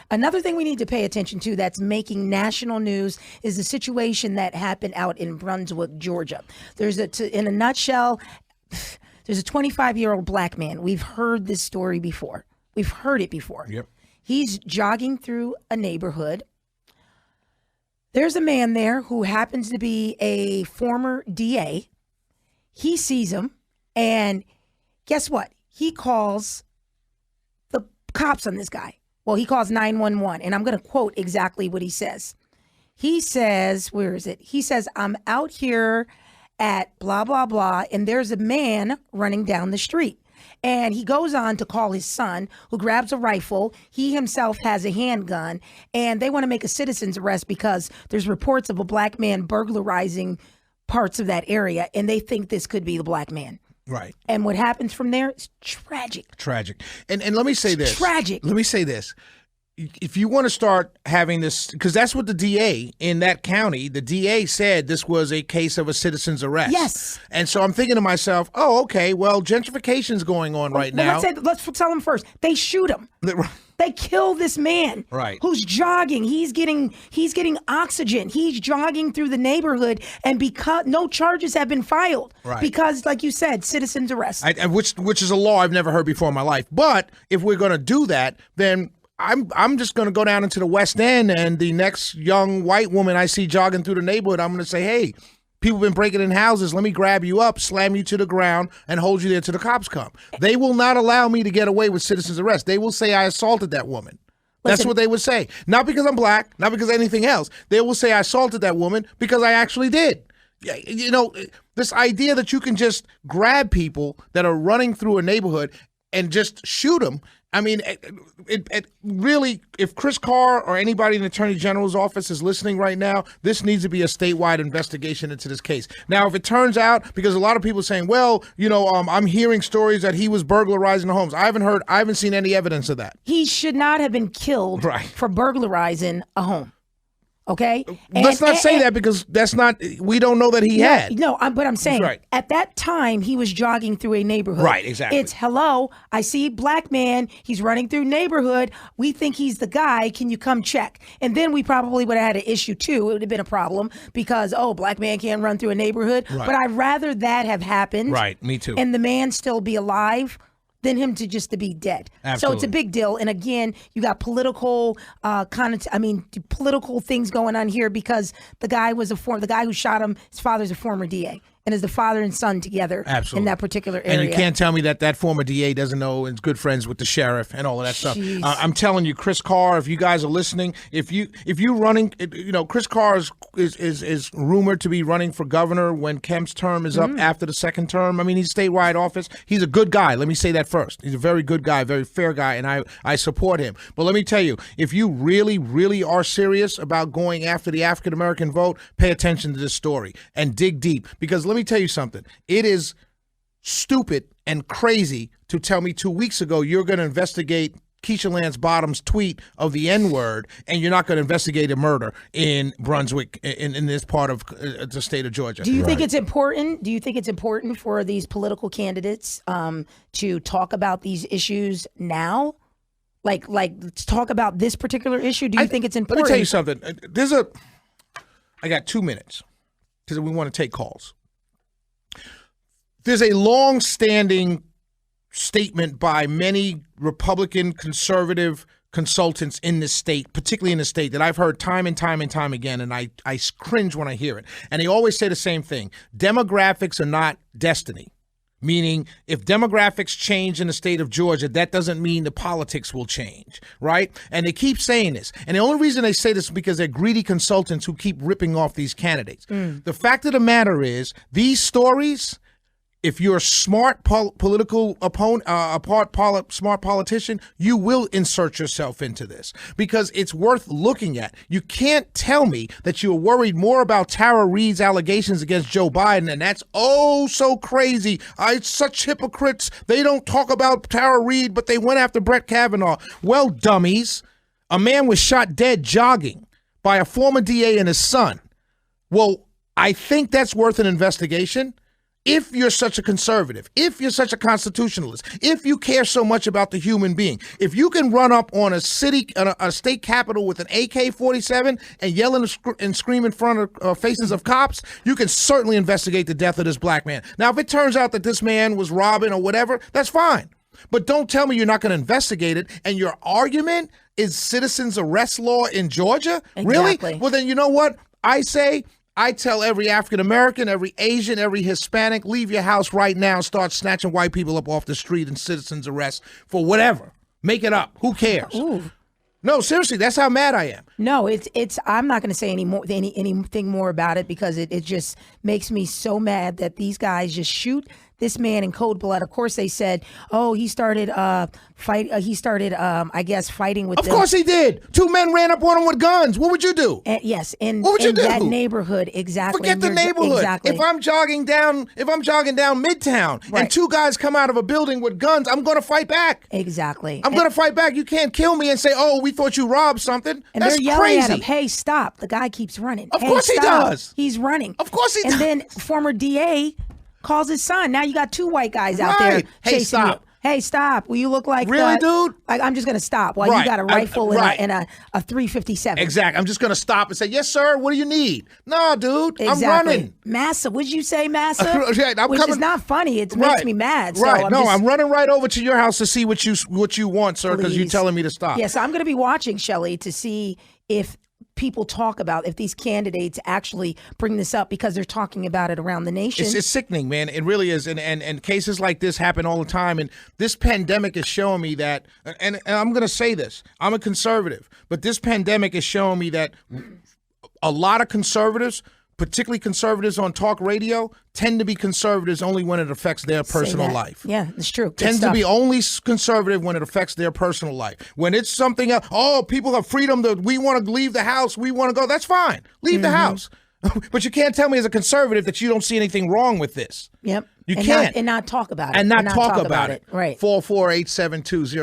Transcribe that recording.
Another thing we need to pay attention to that's making national news is the situation that happened out in Brunswick, Georgia. In a nutshell, there's a 25-year-old black man. We've heard this story before. We've heard it before. Yep. He's jogging through a neighborhood. There's a man there who happens to be a former DA. He sees him, and guess what? He calls the cops on this guy. Well, he calls 911, and I'm going to quote exactly what he says. He says, where is it? He says, I'm out here at blah, blah, blah, and there's a man running down the street. And he goes on to call his son, who grabs a rifle. He himself has a handgun, and they want to make a citizen's arrest because there's reports of a black man burglarizing parts of that area, and they think this could be the black man. Right. And what happens from there is tragic. Tragic. And let me say this. Tragic. Let me say this. If you want to start having this, because that's what the DA in that county, the DA said this was a case of a citizen's arrest. Yes. And so I'm thinking to myself, oh, okay, well, gentrification's going on right now. Let's tell them first. They shoot him. They kill this man, right, who's jogging. He's getting oxygen. He's jogging through the neighborhood, and because no charges have been filed, right, because, like you said, citizen's arrest, which is a law I've never heard before in my life. But if we're going to do that, then I'm just going to go down into the West End, and the next young white woman I see jogging through the neighborhood, I'm going to say, hey, people been breaking in houses. Let me grab you up, slam you to the ground, and hold you there till the cops come. They will not allow me to get away with citizen's arrest. They will say I assaulted that woman. That's what they would say. Not because I'm black, not because of anything else. They will say I assaulted that woman because I actually did. You know, this idea that you can just grab people that are running through a neighborhood and just shoot them. I mean, it really, if Chris Carr or anybody in the Attorney General's office is listening right now, this needs to be a statewide investigation into this case. Now, if it turns out, because a lot of people are saying, well, you know, I'm hearing stories that he was burglarizing the homes. I haven't seen any evidence of that. He should not have been killed for burglarizing a home. Okay? Let's not say that, because we don't know that he had. No, but I'm saying at that time he was jogging through a neighborhood. Right, exactly. It's, hello, I see a black man. He's running through neighborhood. We think he's the guy. Can you come check? And then we probably would have had an issue too. It would have been a problem because, black man can't run through a neighborhood. Right. But I'd rather that have happened. Right, me too. And the man still be alive than him to be dead. Absolutely. So it's a big deal. And again, you got political political things going on here, because the guy who shot him, his father's a former DA. And is the father and son together in that particular area. And you can't tell me that former DA doesn't know and is good friends with the sheriff and all of that stuff. I'm telling you, Chris Carr, if you guys are listening, if you running, Chris Carr is rumored to be running for governor when Kemp's term is up after the second term. I mean, he's statewide office. He's a good guy. Let me say that first. He's a very good guy, very fair guy, and I support him. But let me tell you, if you really, really are serious about going after the African American vote, pay attention to this story and dig deep, because let me tell you something. It is stupid and crazy to tell me 2 weeks ago you're going to investigate Keisha Lance Bottoms' tweet of the N-word, and you're not going to investigate a murder in Brunswick, in this part of the state of Georgia. Do you think it's important? Do you think it's important for these political candidates to talk about these issues now? Like let's talk about this particular issue. Do you think it's important? Let me tell you something. I got 2 minutes because we want to take calls. There's a long-standing statement by many Republican conservative consultants in this state, particularly in the state, that I've heard time and time and time again, and I cringe when I hear it. And they always say the same thing. Demographics are not destiny. Meaning, if demographics change in the state of Georgia, that doesn't mean the politics will change, right? And they keep saying this. And the only reason they say this is because they're greedy consultants who keep ripping off these candidates. The fact of the matter is, these stories, if you're a smart political opponent, smart politician, you will insert yourself into this because it's worth looking at. You can't tell me that you're worried more about Tara Reade's allegations against Joe Biden, and that's so crazy. Such hypocrites. They don't talk about Tara Reade, but they went after Brett Kavanaugh. Well, dummies, a man was shot dead jogging by a former DA and his son. Well, I think that's worth an investigation. if you're such a conservative, if you're such a constitutionalist, if you care so much about the human being, if you can run up on a state capitol with an AK-47 and yell and scream in front of faces of cops, you can certainly investigate the death of this black man. Now, if it turns out that this man was robbing or whatever, that's fine. But don't tell me you're not going to investigate it, and your argument is citizens arrest law in Georgia? Exactly. Really? Well, then you know what? I tell every African-American, every Asian, every Hispanic, leave your house right now and start snatching white people up off the street and citizens arrest for whatever. Make it up. Who cares? Ooh. No, seriously, that's how mad I am. No, it's. I'm not going to say anything more about it because it just makes me so mad that these guys just shoot this man in cold blood. Of course, they said, "Oh, he started I guess, fighting with." Of course, he did. 2 men ran up on him with guns. What would you do? Yes, in what would you do? That neighborhood, exactly. Forget the neighborhood. Exactly. If I'm jogging down Midtown and 2 guys come out of a building with guns, I'm going to fight back. Exactly. I'm going to fight back. You can't kill me and say, "Oh, we thought you robbed something." And that's they're yelling crazy. at him, "Hey, stop!" The guy keeps running. Of "Hey, course he stop." does. He's running. Of course he does. And then former DA calls his son. Now you got 2 white guys out there Hey, chasing stop. you. Hey, stop. Will you look like really, that? Dude? Like, I'm just going to stop while you got a rifle and a 357. Exactly. I'm just going to stop and say, "Yes, sir. What do you need?" No, dude. Exactly. I'm running. Massa. Would you say Massa? I'm Which coming. is not funny. It makes me mad. So Right. I'm I'm running right over to your house to see what you want, sir, because you're Please. telling me to stop. Yeah, so I'm going to be watching, Shelley, to see if people talk about, if these candidates actually bring this up, because they're talking about it around the nation. It's sickening, man. It really is. And cases like this happen all the time. And this pandemic is showing me that, and I'm going to say this, I'm a conservative, but this pandemic is showing me that a lot of conservatives, particularly conservatives on talk radio, tend to be conservatives only when it affects their personal life. Yeah, it's true. Good Tends stuff. to be only conservative when it affects their personal life. When it's something else, oh, people have freedom we want to leave the house, we want to go, that's fine. Leave the house. But you can't tell me as a conservative that you don't see anything wrong with this. Yep. You can't. And not talk about it. And not talk about it. Right. 448-720.